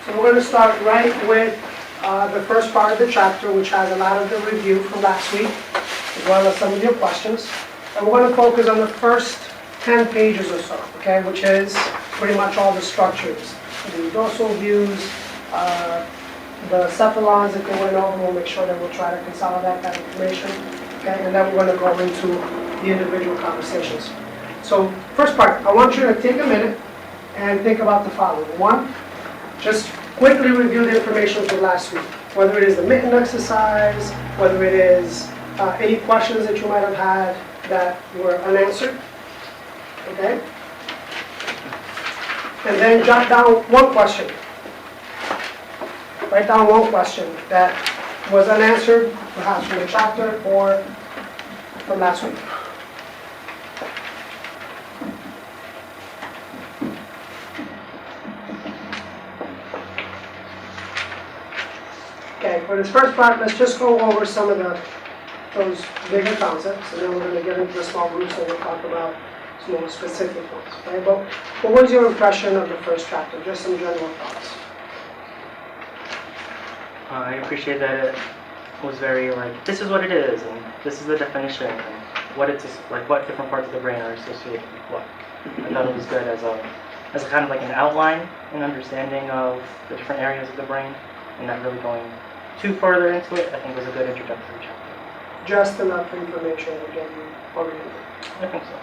So we're going to start right with the first part of the chapter, which has a lot of the review from last week, as well as some of your questions. And we're going to focus on the first 10 pages or so, okay, which is pretty much all the structures. The dorsal views, the cephalons that they went over, we'll make sure that we'll try to consolidate that information, okay, and then we're going to go into the individual conversations. So, first part, I want you to take a minute and think about the following. One, just quickly review the information from last week, whether it is the mitten exercise, whether it is any questions that you might have had that were unanswered, okay? And then jot down one question. Write down one question that was unanswered, perhaps from the chapter or from last week. Okay, for this first part, let's just go over some of those bigger concepts, and then we're going to get into the small groups and we'll talk about some more specific ones. Okay, but what was your impression of the first chapter? Just some general thoughts. I appreciate that it was very like, this is what it is, and this is the definition, and what it's like, what different parts of the brain are associated with what. I thought it was good as a kind of like an outline and understanding of the different areas of the brain, and not really going too further into it. I think was a good introductory chapter. Just enough information to get you oriented. I think so.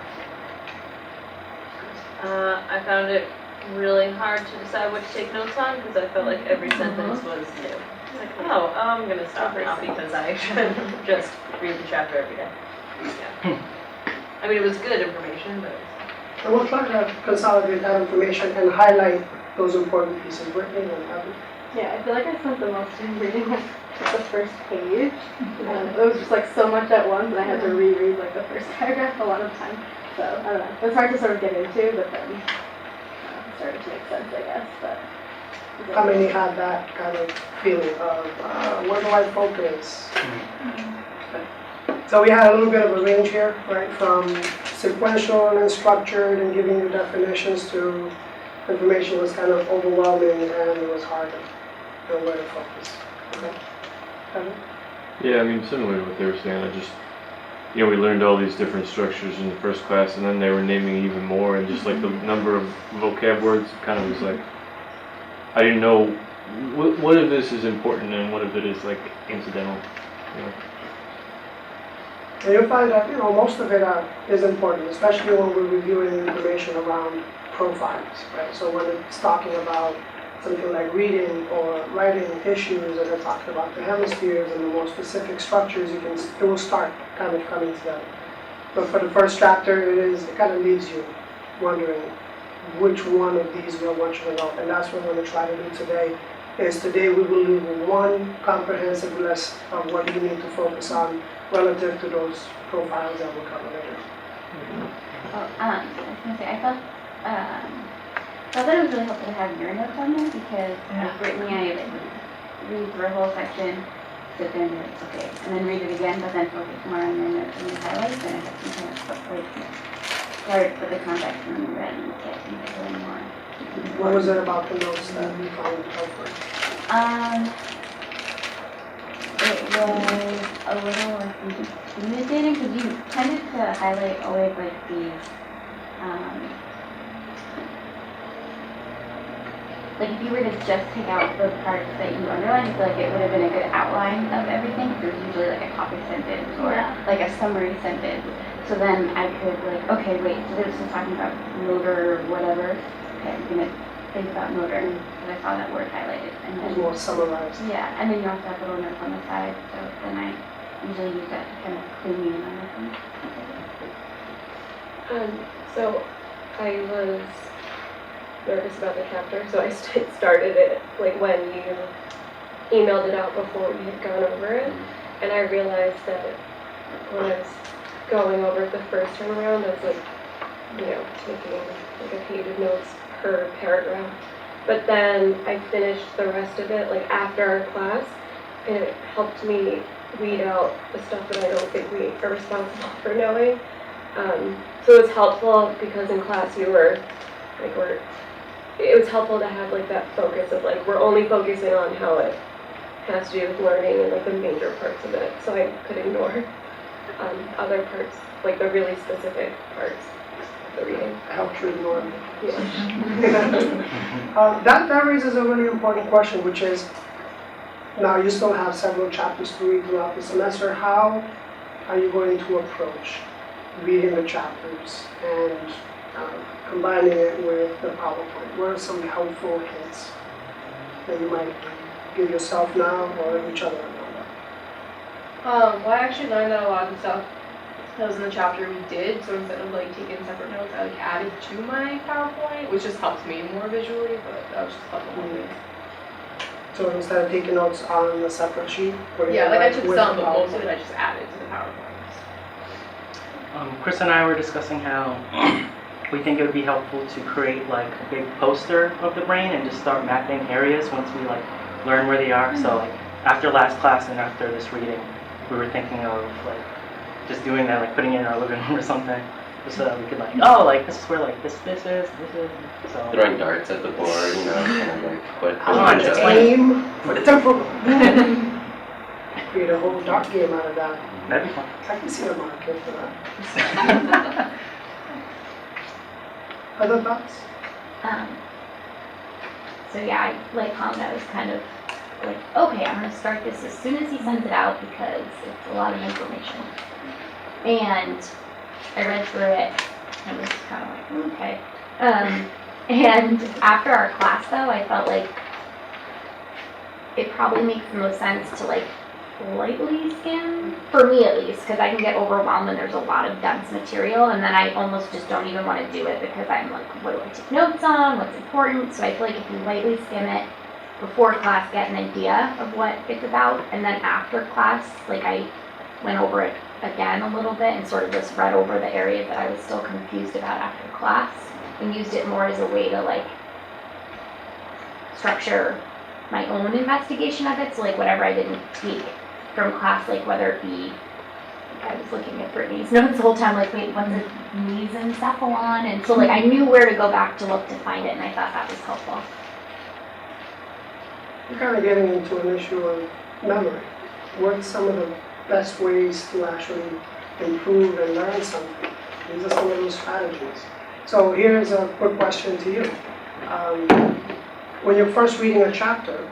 I found it really hard to decide what to take notes on because I felt like every sentence was new. It's like, oh, I'm going to stop now because I should just read the chapter every day. Yeah. I mean, it was good information, but... And we'll try to consolidate that information and highlight those important pieces. Brittany and Abby. Yeah, I feel like I spent the most time reading like the first page. And it was just like so much at once, and I had to reread like the first paragraph a lot of times. So I don't know. It was hard to sort of get into, but then it started to make sense, I guess. But How many had that kind of feeling of where do I focus? So we had a little bit of a range here, right, from sequential and structured and giving you definitions to information was kind of overwhelming and it was hard to know where to focus. Okay. Yeah, I mean, similar to what they were saying, I just, we learned all these different structures in the first class, and then they were naming even more, and just like the number of vocab words kind of was like, I didn't know what of this is important and what of it is like incidental. And you'll find that, most of it is important, especially when we're reviewing information around profiles, right? So when it's talking about something like reading or writing issues, and they're talking about the hemispheres and the more specific structures, it will start kind of coming together. But for the first chapter, it kind of leaves you wondering which one of these we want you to know, and that's what we're going to try to do today. Today we will leave one comprehensive list of what you need to focus on relative to those profiles that we'll cover later. I was going to say, I thought that it was really helpful to have your notes on there because like Brittany, I would read through a whole section, sit there and be like, okay, and then read it again, but then focus more on your notes and your highlights, and I had some kind of start with the context and then read and get into it more. What was it about the notes that you found helpful? It was a little intimidating because you tended to highlight always like these, like if you were to just take out the parts that you underlined, I feel like it would have been a good outline of everything. There's usually like a topic sentence or like a summary sentence. So then I could like, okay, wait, so this is talking about motor or whatever. Okay, I'm gonna think about motor because I saw that word highlighted. And then More summarized. yeah, and then you also have little notes on the side, so then I usually use that to kind of clue me in on everything. So I was nervous about the chapter, so I started it like when you emailed it out before we had gone over it, and I realized that when I was going over it the first time around, I was like, taking like a page of notes per paragraph. But then I finished the rest of it like after our class, and it helped me weed out the stuff that I don't think we are responsible for knowing. So it's helpful because in class you were like, it was was helpful to have like that focus of like, we're only focusing on how it has to do with learning and like the major parts of it, so I could ignore other parts, like the really specific parts of the reading. Help you ignore it. Yeah. That raises a really important question, which is, now you still have several chapters to read throughout the semester. How are you going to approach reading the chapters and combining it with the PowerPoint? What are some helpful hints that you might give yourself now or each other now? Well, I actually learned that a lot of the stuff that was in the chapter we did, so instead of like taking separate notes, I like added to my PowerPoint, which just helps me more visually, but that was just helpful. So instead of taking notes on a separate sheet? or Yeah, like I took with some, the but most of PowerPoint? it I just added to the PowerPoint. Chris and I were discussing how we think it would be helpful to create like a big poster of the brain and just start mapping areas once we like learn where they are. So like after last class and after this reading, we were thinking of like just doing that, like putting it in our living room or something, just so that we could like, oh, like this is where like this is. So Throwing darts at the board, you know, kind of like what. Come on, Just just like- aim for the temple. Create a whole dark game out of that. that'd be fun. I can see a market for that. Other thoughts? So yeah, like Colin, I was kind of like, okay, I'm gonna start this as soon as he sends it out because it's a lot of information. And I read through it and was kind of like, okay. And after our class though, I felt like it probably makes the most sense to like lightly skim, for me at least, because I can get overwhelmed when there's a lot of dense material, and then I almost just don't even want to do it because I'm like, what do I take notes on, what's important? So I feel like if you lightly skim it before class, get an idea of what it's about, and then after class, like I went over it again a little bit and sort of just read over the areas that I was still confused about after class, and used it more as a way to like structure my own investigation of it, so like whatever I didn't take from class, like whether it be, I was looking at Brittany's notes the whole time, like wait, what's it, mesencephalon? And so like I knew where to go back to look to find it, and I thought that was helpful. You're kind of getting into an issue of memory. What's some of the best ways to actually improve and learn something? These are some of those strategies. So here's a quick question to you. When you're first reading a chapter,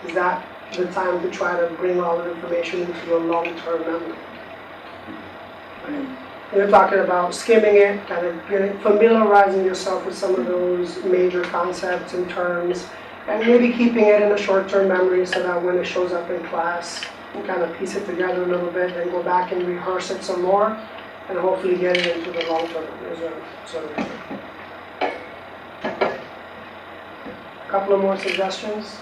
is that the time to try to bring all the information into your long-term memory? Right. You're talking about skimming it, kind of familiarizing yourself with some of those major concepts and terms, and maybe keeping it in a short-term memory so that when it shows up in class, you kind of piece it together a little bit, then go back and rehearse it some more, and hopefully get it into the long-term reserve. So, a couple of more suggestions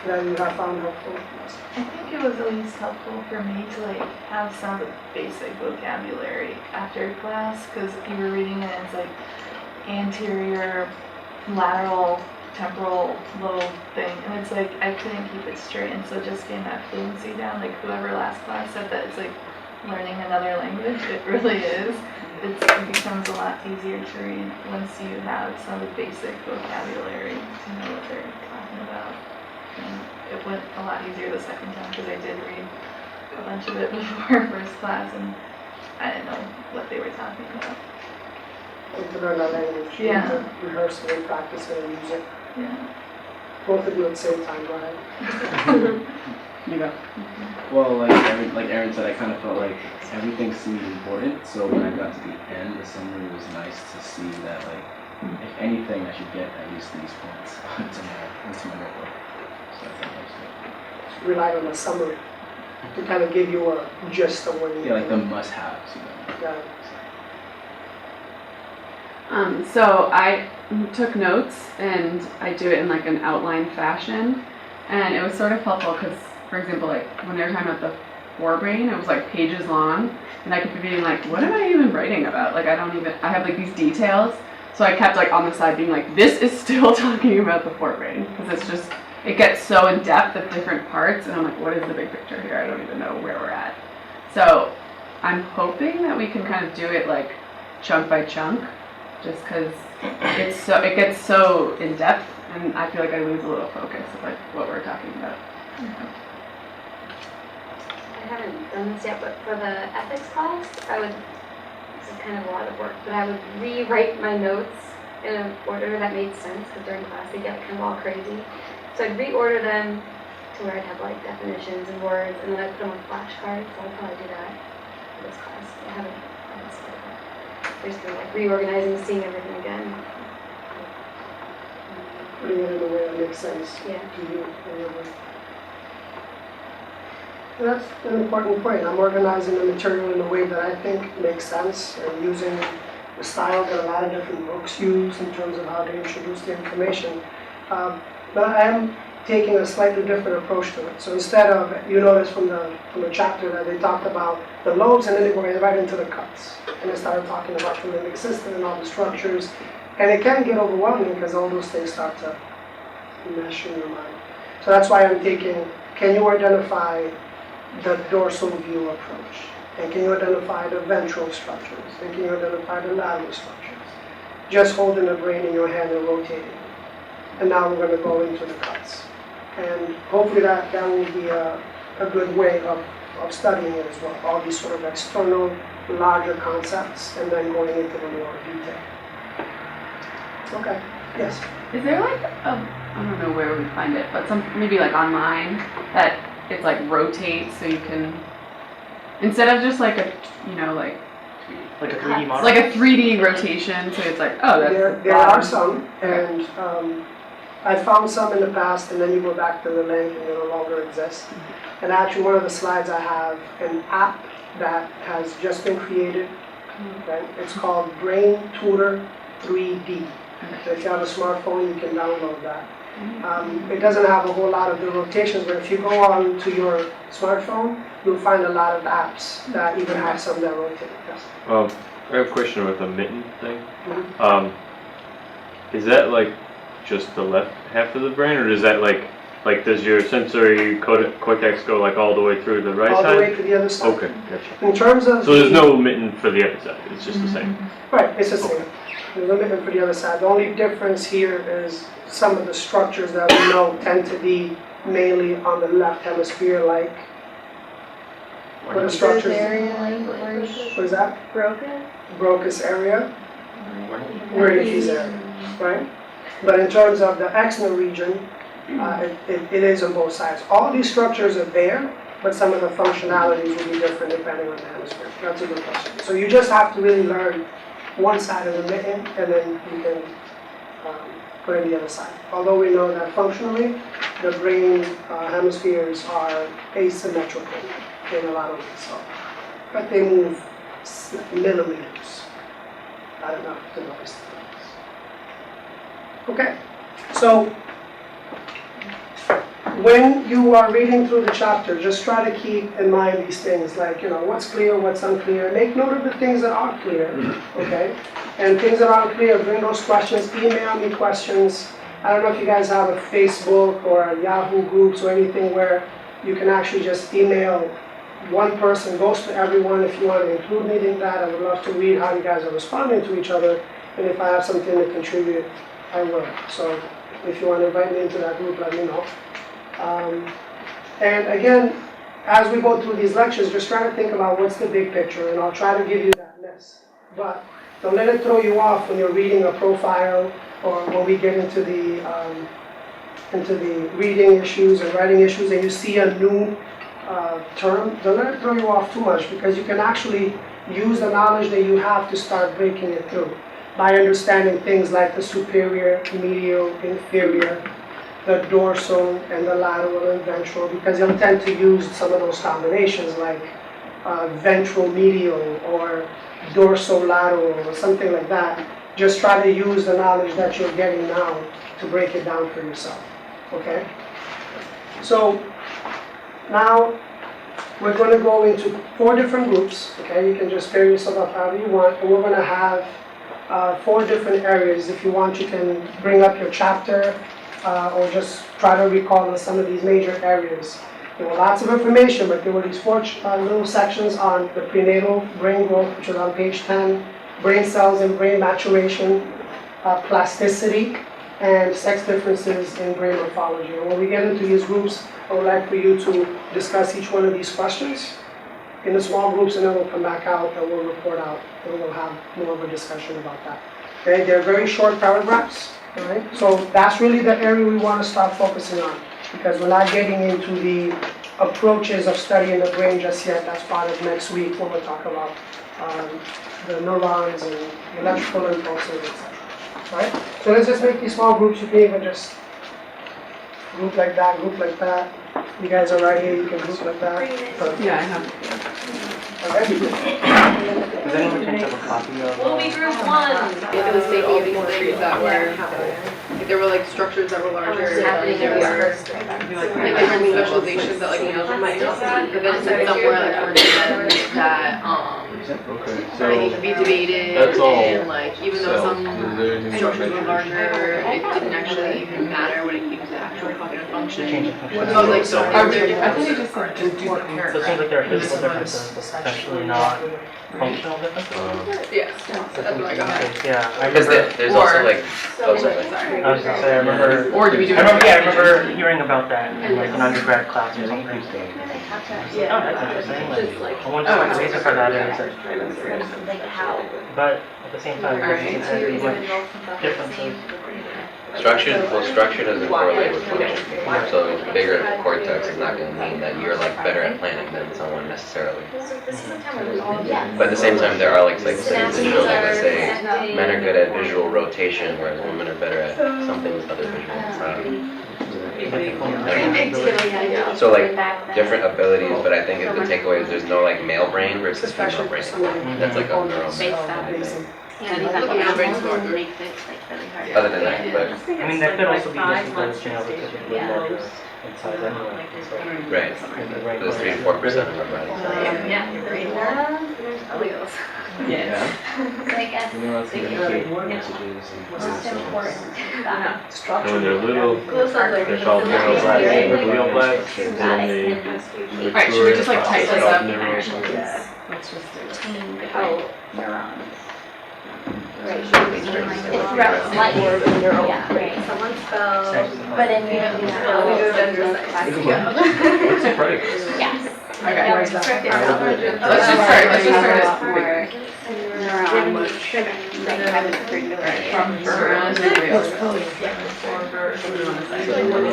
that you have found helpful? I think it was at least helpful for me to like have some basic vocabulary after class, because you were reading it and it's like anterior, lateral, temporal, lobe thing, and it's like I couldn't keep it straight, and so just getting that fluency down, like whoever last class said that it's like learning another language, it really is. It becomes a lot easier to read once you have some basic vocabulary to know what they're talking about. And it went a lot easier the second time because I did read a bunch of it before first class and I didn't know what they were talking about. To learn that language, Yeah. to rehearse it and practice it and use it. Yeah. Both of you at the same time, go ahead. You know, well, like Aaron said, I kind of felt like everything seemed important. So when I got to the end, the summary was nice to see that, like, if anything, I should get at least these points into my notebook. So I think that's good. Rely on a summary to kind of give you a gist of what you Yeah, like the must-haves, you know. Yeah. So I took notes and I do it in like an outline fashion, and it was sort of helpful because, for example, like when they were talking about the forebrain, it was like pages long, and I kept being like, what am I even writing about? Like I have like these details, so I kept like on the side being like, this is still talking about the forebrain, because it's just, it gets so in depth of different parts, and I'm like, what is the big picture here? I don't even know where we're at. So I'm hoping that we can kind of do it like chunk by chunk. just because it gets so in depth, and I feel like I lose a little focus of like what we're talking about. I haven't done this yet, but for the ethics class, this is kind of a lot of work, but I would rewrite my notes in an order that made sense, because during class they get kind of all crazy. So I'd reorder them to where I'd have like definitions and words, and then I'd put them on flashcards, so I'll probably do that for this class. I haven't started that. Basically like reorganizing, seeing everything again. Putting it in a way that makes sense Yeah. to you. That's an important point. I'm organizing the material in a way that I think makes sense, and using the style that a lot of different books use in terms of how they introduce the information. But I am taking a slightly different approach to it. So instead of, you notice from the chapter that they talked about the lobes, and then they go right into the cuts. And they started talking about the limbic system and all the structures. And it can get overwhelming because all those things start to mesh in your mind. So that's why I'm taking, can you identify the dorsal view approach? And can you identify the ventral structures? And can you identify the lateral structures? Just holding the brain in your hand and rotating. And now we're going to go into the cuts. And hopefully that will be a good way of studying it as well. All these sort of external, larger concepts, and then going into the more detail. Okay, yes? Is there like I don't know where we find it, but maybe like online that it's like rotates so you can, instead of just like a, like a 3D model? like a 3D rotation, so it's like, oh, that's There are some, and I found some in the past, and then you go back to the link and they no longer exist. And actually one of the slides I have an app that has just been created. Right? It's called Brain Tutor 3D. So if you have a smartphone, you can download that. It doesn't have a whole lot of the rotations, but if you go on to your smartphone, you'll find a lot of apps that even have some that rotate. Yes. I have a question about the mitten thing. Mhm. Is that like just the left half of the brain, or does that like does your sensory cortex go like all the way through the right All side? the way to the other side. Okay, gotcha. In terms of So there's no mitten for the other side, it's just the same. Right, it's the same. There's no mitten for the other side. The only difference here is some of the structures that we know tend to be mainly on the left hemisphere, like what are the structures? What is that? Broca's area, Wernicke's area, right? But in terms of the exner region, it is on both sides. All these structures are there, but some of the functionalities will be different depending on the hemisphere. That's a good question. So you just have to really learn one side of the mitten, and then you can put in the other side. Although we know that functionally, the brain hemispheres are asymmetrical in a lot of ways. So, but they move millimeters. Not enough to notice the difference. Okay, so when you are reading through the chapter, just try to keep in mind these things, like, what's clear, what's unclear. Make note of the things that are clear, okay? And things that aren't clear, bring those questions, email me questions. I don't know if you guys have a Facebook or a Yahoo groups or anything where you can actually just email one person, goes to everyone. If you want to include me in that, I would love to read how you guys are responding to each other. And if I have something to contribute, I will. So if you want to invite me into that group, let me know. And again, as we go through these lectures, just try to think about what's the big picture, and I'll try to give you that list. But don't let it throw you off when you're reading a profile, or when we get into the reading issues and writing issues, and you see a new term. Don't let it throw you off too much, because you can actually use the knowledge that you have to start breaking it through by understanding things like the superior, medial, inferior, the dorsal and the lateral and ventral, because you'll tend to use some of those combinations like ventral medial or dorsal lateral or something like that. Just try to use the knowledge that you're getting now to break it down for yourself, okay? So now we're going to go into 4 different groups, okay? You can just pair yourself up however you want, and we're going to have 4 different areas. If you want, you can bring up your chapter or just try to recall on some of these major areas. There were lots of information, but there were these 4 little sections on the prenatal brain growth, which is on page 10, brain cells and brain maturation, plasticity, and sex differences in brain morphology. And when we get into these groups, I would like for you to discuss each one of these questions in the small groups, and then we'll come back out and we'll report out, and we'll have more of a discussion about that. Okay, they're very short paragraphs, all right? So that's really the area we want to start focusing on, because we're not getting into the approaches of studying the brain just yet. That's part of next week when we talk about the neurons and electrical impulses, etc. Right? So let's just make these small groups. You can even just group like that, group like that. You guys are right here, you can group like that. Perfect. Yeah, I have. Okay? Does anyone can have a copy of? We'll be group one. It was making these things that were, like, there were like structures that were larger, and there were like different specializations that like males might not see, but then somewhere like organizations that Okay, I so need to be debated, that's all and like even though self. some Is there anything structures were about larger, it didn't actually even matter when it came to actual cognitive function. Change of function. So like so I they're think different. it just said just do the So it seems paragraph. like there are physical differences, but potentially not functional differences. Yes, that's what I got. Yeah, I Because remember. there's also Or- like, oh, sorry. I was gonna say, I remember. Or do we do I it? remember, yeah, I remember hearing about that in like an undergrad class or something. I was like, oh, that's interesting. Like, I wonder what the reason for that is. But at the same time, it doesn't have any much differences. Structure doesn't correlate with function. So bigger the cortex is not going to mean that you're like better at planning than someone necessarily. But at the same time, there are like studies that show that, let's say, men are good at visual rotation, whereas women are better at something with other visual. So like different abilities, but I think the takeaway is there's no like male brain versus female brain. That's like a neural thing. Other than that, but I mean, that could also be just because, you know, because of the levels inside anyway. So right, maybe the brain there's 3 to 4% of our bodies. Yeah. So I guess You know, it's communicate messages and most important that And when they're little, they're called neuroblasts or glioblasts, and then they Alright, should we just like type this up? mature. Let's just do it. how neurons. Right. It's It's like more of a neural. Yeah, right. Someone spelled. But in you We go dendrocytes. What's the price? yes. Okay. Where's that? Let's just start. Let's just start it. Neurons. Like extracurricular. From neurons to glial.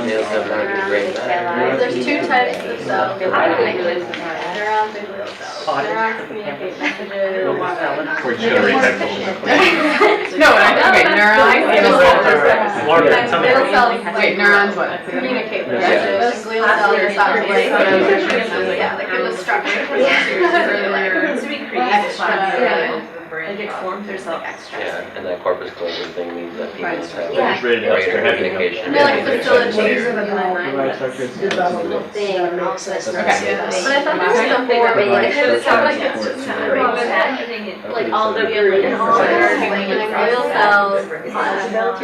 Males have not a good brain matter. There's 2 types of cells. Neurons and glial cells. Neurons communicate messages. Or generate echoes. No, okay, neurons. Glial cells Wait, neurons what? communicate with messages. Glial cells are not yeah, like in the structure. Earlier, Extra. like it forms, there's like extra. Yeah, and that corpus callosum thing means that people have Yeah. Just rated extra greater heavy. communication. They're like They're facilitating better. Development. Thing and all this. Okay. But I thought there was something where it sounded like it's just Like all the really and all the glial cells, cells.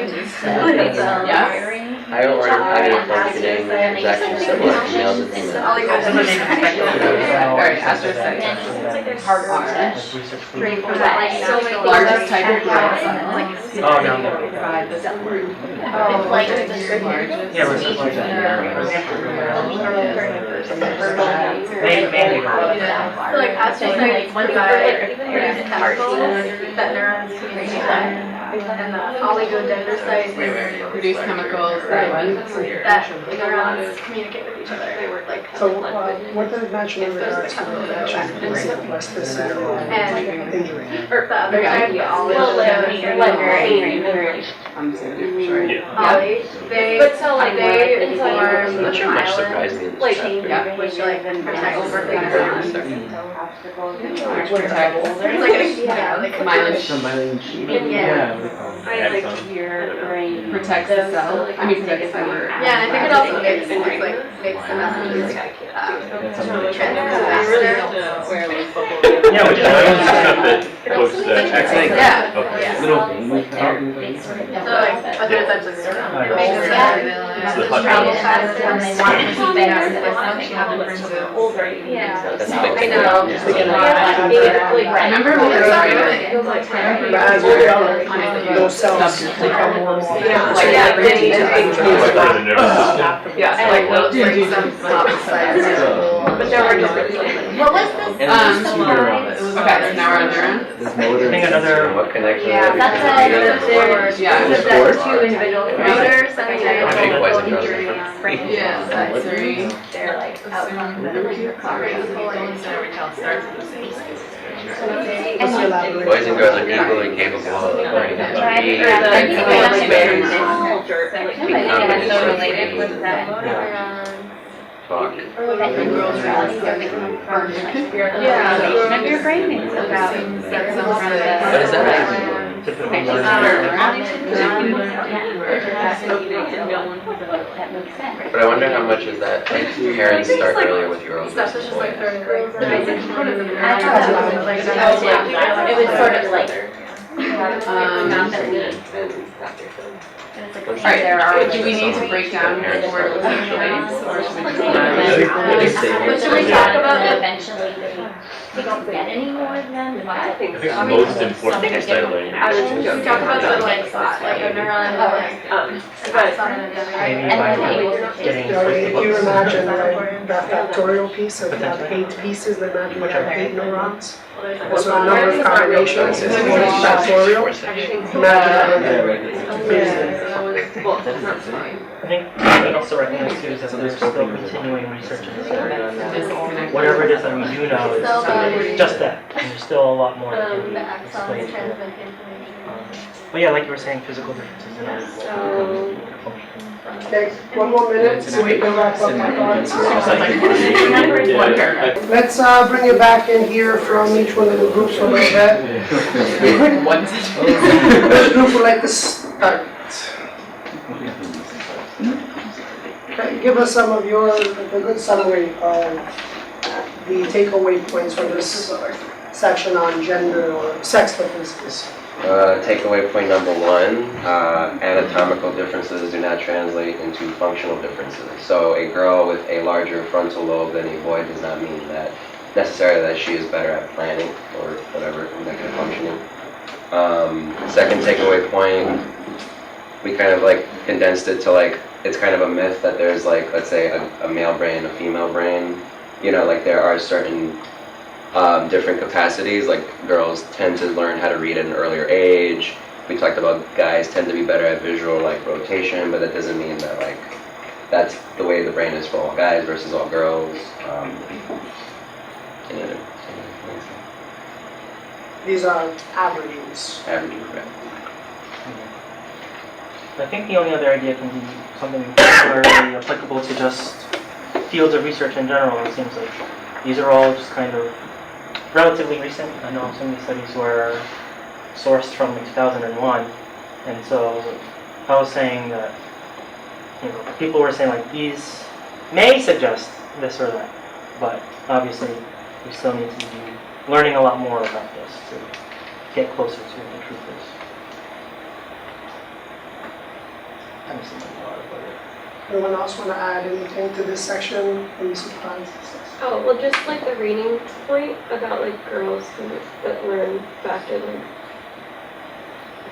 Yes. Higher order cognitive functioning is actually similar to males and females. All the guys Alright, astrocytes. Harder Largest type of glial cell. Oh, no, no. Provide the support. It's like the Yeah, we're supposed to. So like astrocytes provide chemicals that neurons communicate and the oligodendrocytes Produce chemicals that that neurons communicate with each other. They work like So what did it mention in regards to plasticity and injury? or the other type, the I'm just gonna do sorry. they But so, like, they form I'm not sure much surprised me in like this chapter. Yeah. which like protect over neurons. Protect. It's like a like Myelin Some myelin sheath. Yeah. Axon. your brain. protects the cell. I mean, protects the. Yeah, and I think it also makes it just like makes the messages That's something. transmit faster. Yeah, which is Stuff that Books that actually. Yeah. Okay. Little baby. They sort of don't So like, know other that. types of It's the Travel hot fast and they want to see things that She had differences. Yeah. That's I big. know. I remember when we were It was like, But as we develop, those cells become more and more. Yeah. Like, Yeah. everything is Yeah, like those like some stop signs. But now we're just really. What was this? And there's a tutor on it. Okay, so now we're on neuron. There's motor. I think another- What connection? Yeah, that's There's Yeah. there's two individual motor, Big boys and girls. Yeah, That's three. They're like Assume that every child starts at the same stage. Let's elaborate. Boys and girls are equally capable of learning how to Try to read, figure out the expand, That's so related with that. talk. That individuality or the foundation of your brain is about. What is that? Typical That makes sense. But I wonder how much is that, like, parents start earlier with your own Stuff that's versus just like boys. third grade. I thought that was like, it was sort of like, not that we. Alright, do we need to break down where it was actually, or should we just? Should we talk about that eventually they don't get any more than what? I think the most important thing is that like. We talk about the like a neuron, Maybe And by then able to getting You know, close to if books. you imagine like that factorial piece, if you have 8 pieces, then imagine you have 8 neurons. And so the number of combinations is factorial. Imagine that. I think what we also recognize too is that there's still continuing research in this area. And whatever it is that we do know is just that. And there's still a lot more that can be explained here. But yeah, like you were saying, physical differences in our Okay, one more minute so we can wrap up my thoughts. Let's bring it back in here from each one of the groups for a little bit. Which group would like to start? Okay, give us some of your, a good summary of the takeaway points from this section on gender or sex differences. Takeaway point number 1, anatomical differences do not translate into functional differences. So a girl with a larger frontal lobe than a boy does not mean that necessarily that she is better at planning or whatever, executive functioning. Second takeaway point, we kind of like condensed it to like, it's kind of a myth that there's like, let's say a male brain, a female brain. You know, like there are certain different capacities, like girls tend to learn how to read at an earlier age. We talked about guys tend to be better at visual like rotation, but that doesn't mean that like that's the way the brain is for all guys versus all girls. Any other points? These are averages. Average, right? I think the only other idea can be something particularly applicable to just fields of research in general. It seems like these are all just kind of relatively recent. I know some of these studies were sourced from like 2001, and so I was saying that people were saying like these may suggest this or that, but obviously we still need to be learning a lot more about this to get closer to what the truth is. I'm seeing a lot of other. Anyone else want to add anything to this section? Any surprises? Oh, well, just like the reading point about like girls that learn faster than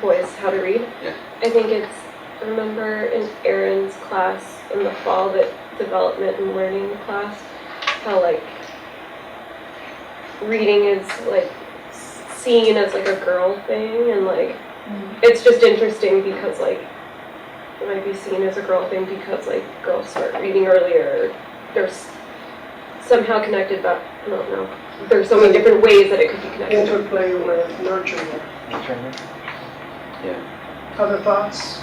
boys how to read. Yeah. I think it's, I remember in Erin's class in the fall, that development and learning class, how like reading is like seen as like a girl thing, and like it's just interesting because like it might be seen as a girl thing because like girls start reading earlier. There's somehow connected, but I don't know. There's so many different ways that it could be connected. Interplay with nurturing. Yeah. Other thoughts?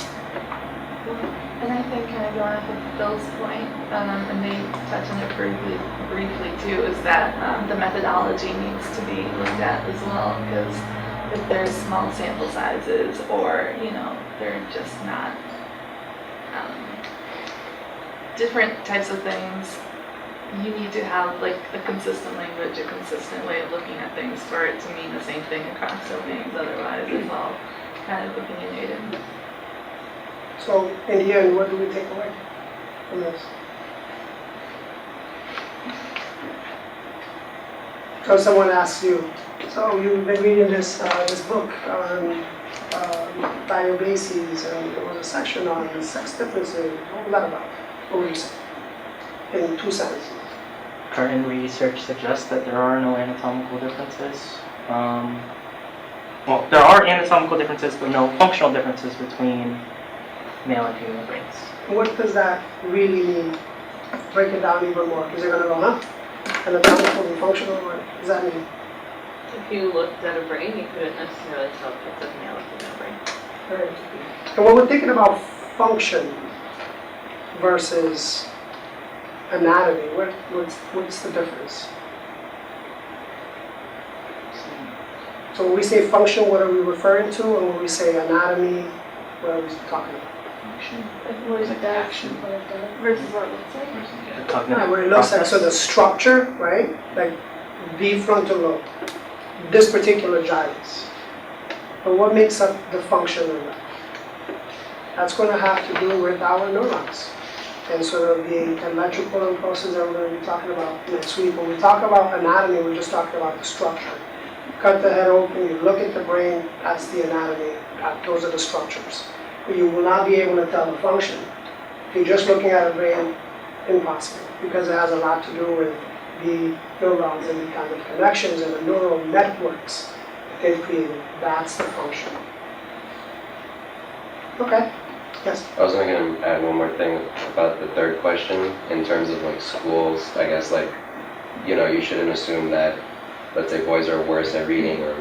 And I think kind of going off of Phil's point, and they touched on it briefly too, is that the methodology needs to be looked at as well, because if there's small sample sizes or, they're just not different types of things you need to have like a consistent language, a consistent way of looking at things for it to mean the same thing across domains. Otherwise, it's all kind of opinionated. So in the end, what do we take away from this? So someone asks you, so you've been reading this book on biobases, and there was a section on sex differences. What was that about? What would you say? In 2 sentences. Current research suggests that there are no anatomical differences. Well, there are anatomical differences, but no functional differences between male and female brains. What does that really mean? Break it down even more. Is it going to go, huh? Anatomical and functional, what does that mean? If you looked at a brain, you couldn't necessarily tell if it's a male or female brain. Right. And when we're thinking about function versus anatomy, what's the difference? So when we say function, what are we referring to? And when we say anatomy, what are we talking about? Function. What It's it like does action. versus what it looks like. Versus, The yeah. cognitive Right, where it looks like, process. so the structure, right? Like the frontal lobe, this particular gyrus. But what makes up the function of that? That's going to have to do with our neurons. And sort of the electrical impulses that we're going to be talking about next week. When we talk about anatomy, we're just talking about the structure. Cut the head open, you look at the brain, that's the anatomy, those are the structures. But you will not be able to tell the function. If you're just looking at a brain, impossible, because it has a lot to do with the neurons and the kind of connections and the neural networks they've created. That's the function. Okay. Yes. I was only going to add one more thing about the third question in terms of like schools. I guess like, you know, you shouldn't assume that, let's say, boys are worse at reading or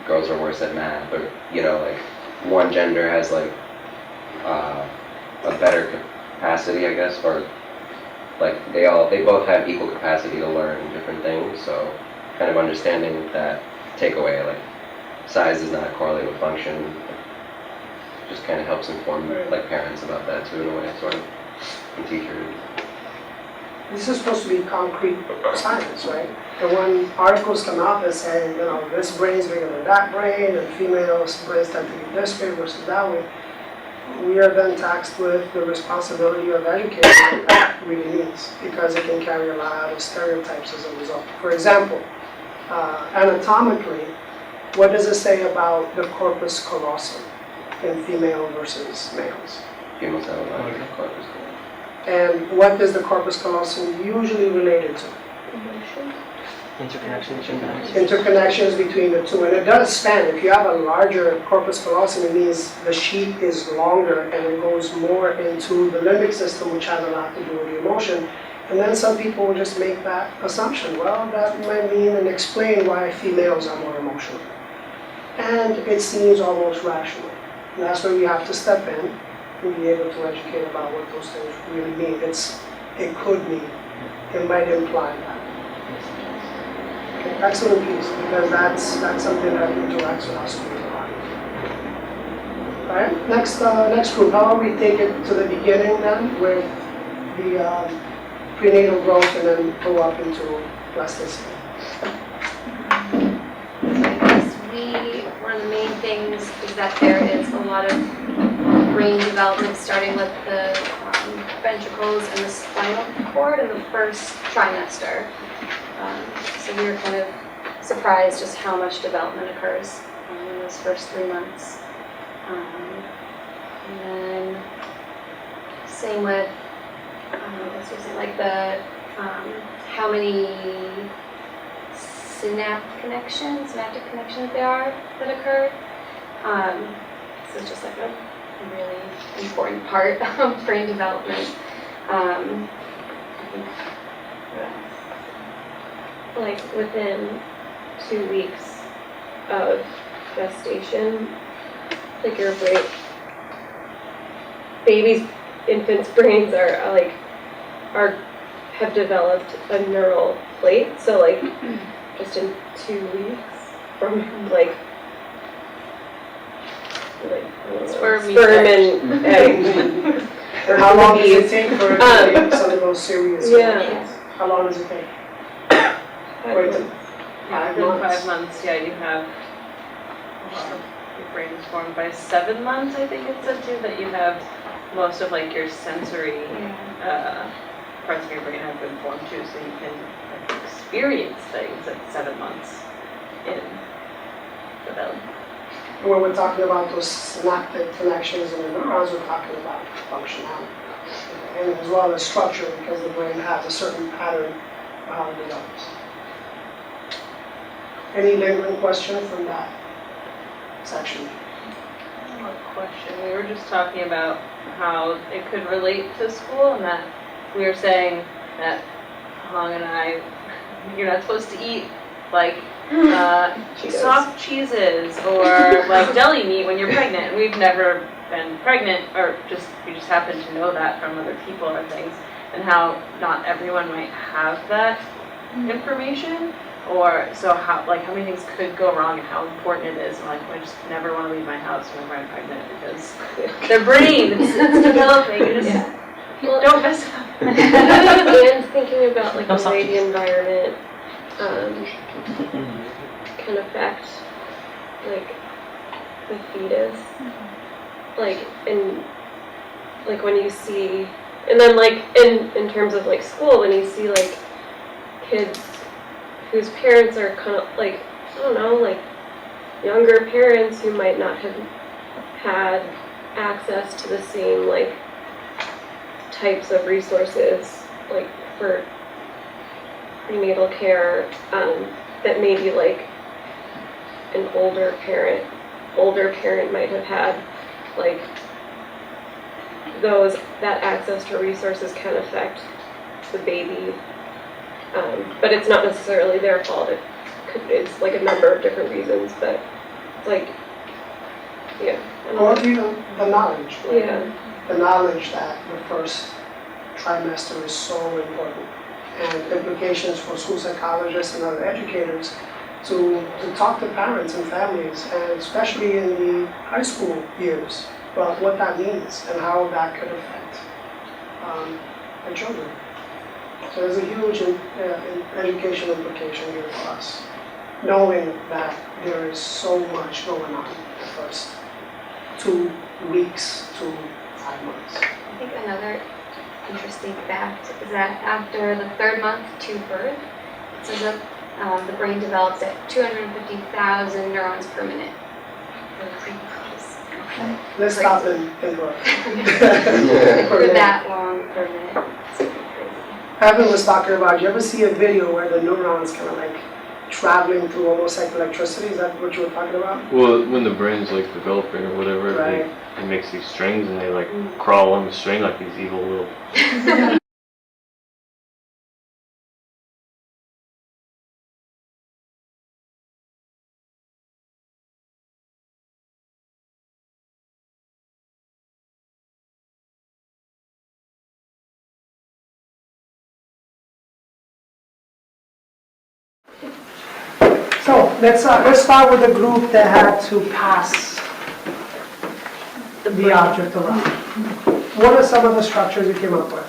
girls are worse at math, or, you know, like one gender has like a better capacity, I guess, or like they both have equal capacity to learn different things. So kind of understanding that takeaway, like size does not correlate with function, just kind of helps inform like parents about that too in a way, sort of, and teachers. This is supposed to be concrete science, right? And when articles come out that say, you know, this brain's bigger than that brain, and females' brains tend to be this way versus that way, we are then taxed with the responsibility of educating what that really means, because it can carry a lot of stereotypes as a result. For example, anatomically, what does it say about the corpus callosum in female versus males? Females have a larger corpus. And what is the corpus callosum usually related to? Interconnections between the two, and it does span. If you have a larger corpus callosum, it means the sheet is longer and it goes more into the limbic system, which has a lot to do with the emotion. And then some people will just make that assumption. Well, that might mean and explain why females are more emotional. And it seems almost rational. And that's where we have to step in and be able to educate about what those things really mean. It could mean, it might imply that. Okay, excellent piece, because that's something that interacts with our schools a lot. All right, next group. How about we take it to the beginning then with the prenatal growth and then go up into plasticity. One of the main things is that there is a lot of brain development starting with the ventricles and the spinal cord in the first trimester. So we were kind of surprised just how much development occurs in those first 3 months. And then same with, like the, how many synaptic connections there are that occur. So it's just like a really important part of brain development. I think, like within 2 weeks of gestation, like your brain, infants' brains have developed a neural plate. So like just in 2 weeks from sperm and egg. And how long does it take for it to make some of those serious connections? How long does it take? Wait, Yeah, within 5 months, yeah, you have, your brain is formed by 7 months, I think it said too, that you have most of like your sensory parts of your brain have been formed too, so you can like, experience things at 7 months in the belly. When we're talking about those synaptic connections in the neurons, we're talking about functionality. And as well as structure, because the brain has a certain pattern for how it develops. Any lingering question from that section? I have a question. We were just talking about how it could relate to school, and that we were saying that Hong and I, you're not supposed to eat like soft cheeses or like deli meat when you're pregnant. And we've never been pregnant, or we just happen to know that from other people or things, and how not everyone might have that information. Or so how many things could go wrong and how important it is. And like I just never want to leave my house whenever I'm pregnant because their brain it's developing. You just don't mess it up. And thinking about like No the way soft the environment can affect like the fetus, like and like when you see, and then like in terms of like school, when you see like kids whose parents are kind of like, I don't know, like younger parents who might not have had access to the same like types of resources like for prenatal care, that maybe like an older parent might have had, like that access to resources can affect the baby. But it's not necessarily their fault. It's like a number of different reasons, but it's like, yeah. Or even the knowledge. Right? Yeah. The knowledge that the first trimester is so important, and implications for school psychologists and other educators to talk to parents and families, and especially in the high school years, about what that means and how that could affect the children. So there's a huge education implication here for us, knowing that there is so much going on the first 2 weeks to 5 months. I think another interesting fact is that after the 3rd month to birth, it says that the brain develops at 250,000 neurons per minute. Let's stop in birth. For that long per minute. Evan was talking about, you ever see a video where the neurons kind of like traveling through almost like electricity? Is that what you were talking about? Well, when the brain's like developing or whatever, Right. it makes these strings and they like crawl on the string like these evil little. So let's start with the group that had to pass the object around. What are some of the structures you came up with?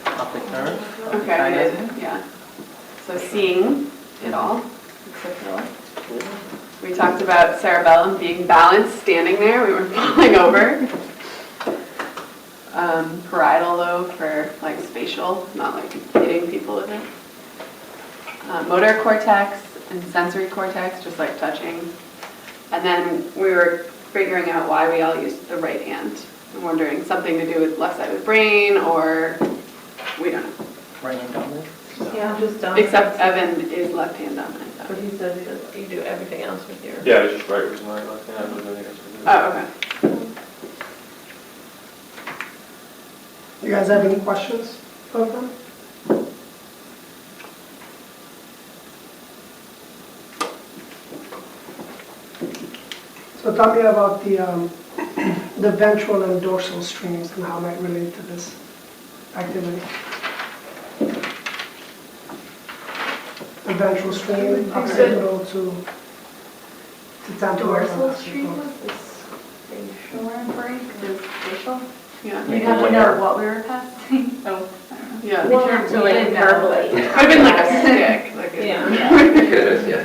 Optic nerve. Okay, I did, yeah. So seeing it all, except for we talked about cerebellum being balanced, standing there, we weren't falling over. Parietal lobe for like spatial, not like hitting people with it. Motor cortex and sensory cortex, just like touching. And then we were figuring out why we all used the right hand. I'm wondering, something to do with left side of the brain, or we don't know. Right hand dominant. Yeah, just dominant. Except Evan is left hand dominant. But he says you do everything else with your. Yeah, I was just right with my left hand. I don't know anything else with it. Oh, okay. You guys have any questions about them? So tell me about the ventral and dorsal streams and how that relate to this activity. The ventral stream, occipital to temporal. Dorsal stream was this facial brain, this facial? Yeah. You have to know what we were passing. Oh, I don't know. Yeah. In terms of like verbally. Could have been like a stick. Like a, Good, yeah.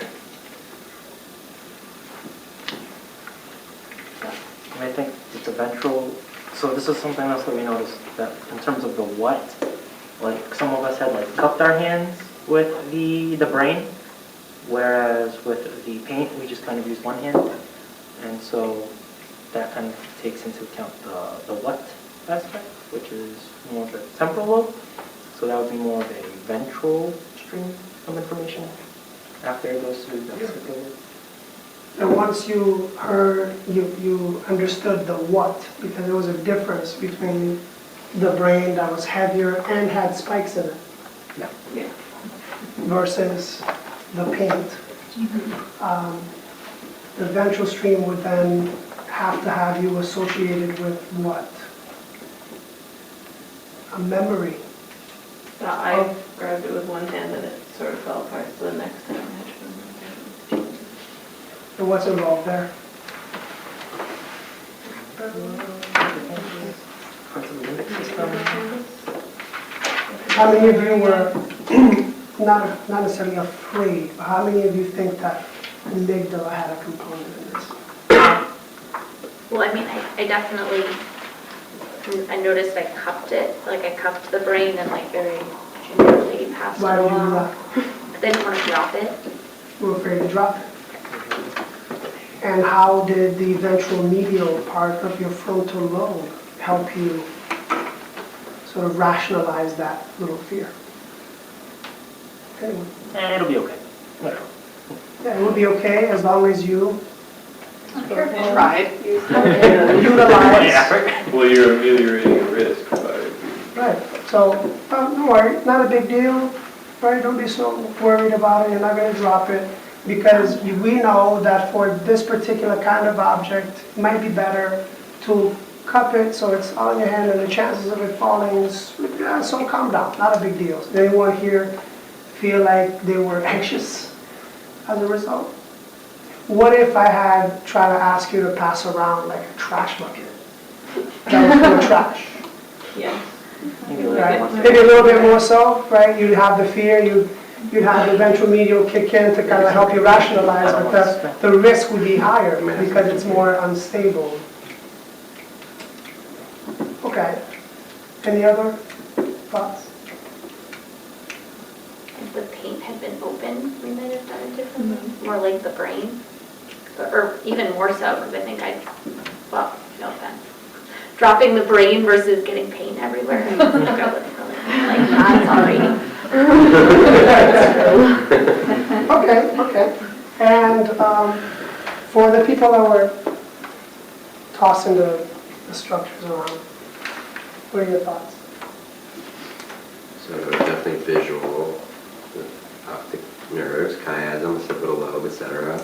And I think it's a ventral, so this is something else that we noticed, that in terms of the what, like some of us had like cupped our hands with the brain, whereas with the paint, we just kind of used one hand. And so that kind of takes into account the what aspect, which is more of the temporal lobe. So that would be more of a ventral stream of information after it goes through the vesicular lobe. And once you heard, you understood the what, because there was a difference between the brain that was heavier and had spikes in it. Yeah. Versus the paint. The ventral stream would then have to have you associated with what? A memory. I grabbed it with one hand and it sort of fell apart, so the next time I had to. And what's involved there? How many of you were not necessarily afraid, but how many of you think that amygdala had a component in this? Well, I mean, I definitely, I noticed I cupped it, like I cupped the brain and like very gingerly passed it Why did you do along. that? I didn't want to drop it. You were afraid to drop it. And how did the ventral medial part of your frontal lobe help you sort of rationalize that little fear? Anyone? It'll be okay. Whatever. Yeah, it would be okay as long as you tried. utilize. Well, you're ameliorating a risk by. Right, so don't worry, not a big deal, right? Don't be so worried about it, you're not going to drop it, because we know that for this particular kind of object, it might be better to cup it so it's on your hand and the chances of it falling is, yeah, so calm down, not a big deal. Did anyone here feel like they were anxious as a result? What if I had tried to ask you to pass around like a trash bucket that was full of trash? Yeah. Right. Maybe a little bit more so, right? You'd have the fear, you'd have the ventral medial kick in to kind of help you rationalize, but the risk would be higher because it's more unstable. Okay. Any other thoughts? If the paint had been open, we might have done it differently. More like the brain. Or even more so, because I think well, no offense. Dropping the brain versus getting paint everywhere. I think I would have like that already. Okay. And for the people that were tossing the structures around, what are your thoughts? So definitely visual, optic nerves, chiasm, occipital lobe, etc.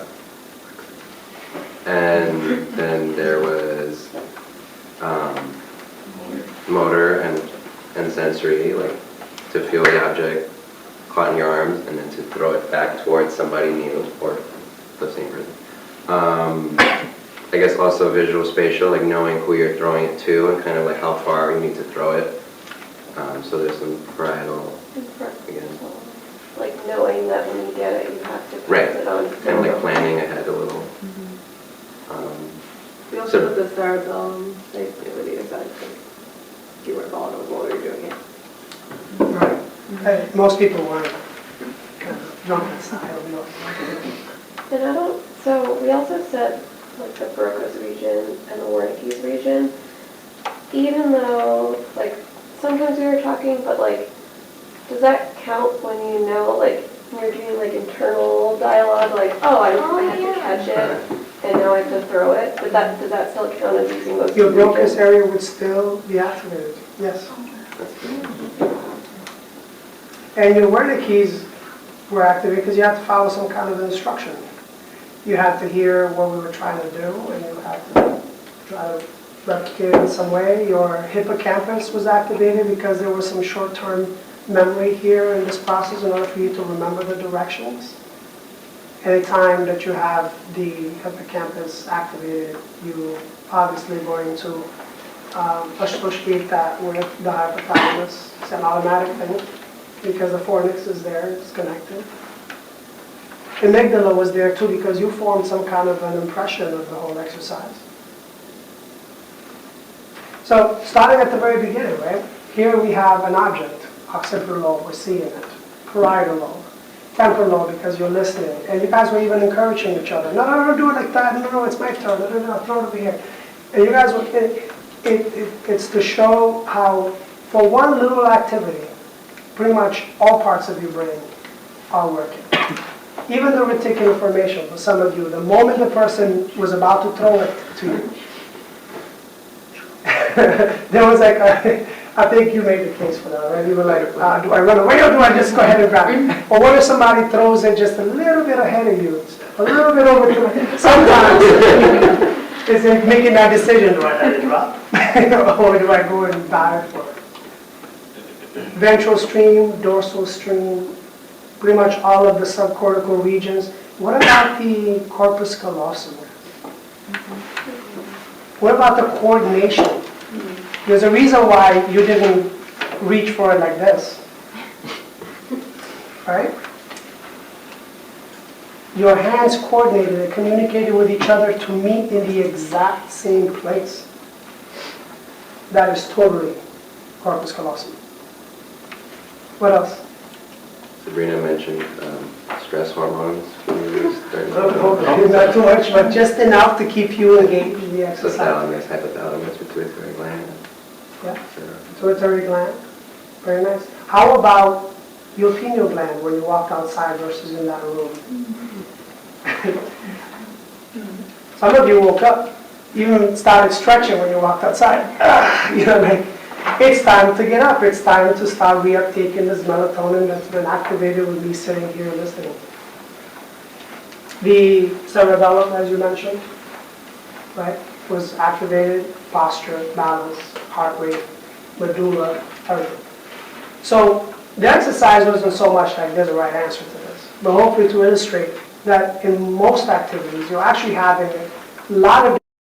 And then there was motor and sensory, like to feel the object caught in your arms and then to throw it back towards somebody new or the same person. I guess also visual spatial, like knowing who you're throwing it to and kind of like how far you need to throw it. So there's some parietal, again. Like knowing that when you get it, you have to pass Right, it on. kind of like planning ahead a little. We also put the cerebellum activity aside because you weren't following with what we were doing it. Right. Most people weren't kind of drunken style. And so we also said like the Broca's region and the Wernicke's region, even though like sometimes we were talking, but like, does that count when you know like when you're doing like internal dialogue, like, oh, I had to catch it and now I have to throw it? Does that still count as using those? Your Broca's area would still be activated, yes. And your Wernicke's were activated because you had to follow some kind of instruction. You had to hear what we were trying to do and you had to try to replicate it in some way. Your hippocampus was activated because there was some short-term memory here in this process in order for you to remember the directions. Anytime that you have the hippocampus activated, you obviously going to associate that with the hypothalamus. It's an automatic thing because the fornix is there, it's connected. Amygdala was there too because you formed some kind of an impression of the whole exercise. So starting at the very beginning, right? Here we have an object, occipital lobe, we're seeing it, parietal lobe, temporal lobe because you're listening, and you guys were even encouraging each other. No, no, no, do it like that. No, no, it's my turn. No, no, no, throw it over here. And you guys were, it's to show how, for one little activity, pretty much all parts of your brain are working. Even the reticular formation, for some of you, the moment the person was about to throw it to you, there was like, I think you made the case for that, right? You were like, do I run away or do I just go ahead and grab it? Or what if somebody throws it just a little bit ahead of you, a little bit over to it? Sometimes it's in making that decision, do I let it drop? Or do I go and dive for it? Ventral stream, dorsal stream, pretty much all of the subcortical regions. What about the corpus callosum? What about the coordination? There's a reason why you didn't reach for it like this, right? Your hands coordinated and communicated with each other to meet in the exact same place. That is totally corpus callosum. What else? Sabrina mentioned stress hormones when you were starting. Not too much, but just enough to keep you engaged in the exercise. Thalamus, hypothalamus, pituitary gland. Yeah, pituitary gland, very nice. How about your pineal gland when you walked outside versus in that room? Some of you woke up, even started stretching when you walked outside. You know, like, it's time to get up. It's time to start reuptaking this melatonin that's been activated with me sitting here listening. The cerebellum, as you mentioned, right, was activated, posture, balance, heart rate, medulla, everything. So the exercise wasn't so much like there's a right answer to this, but hopefully to illustrate that in most activities, you're actually having a lot of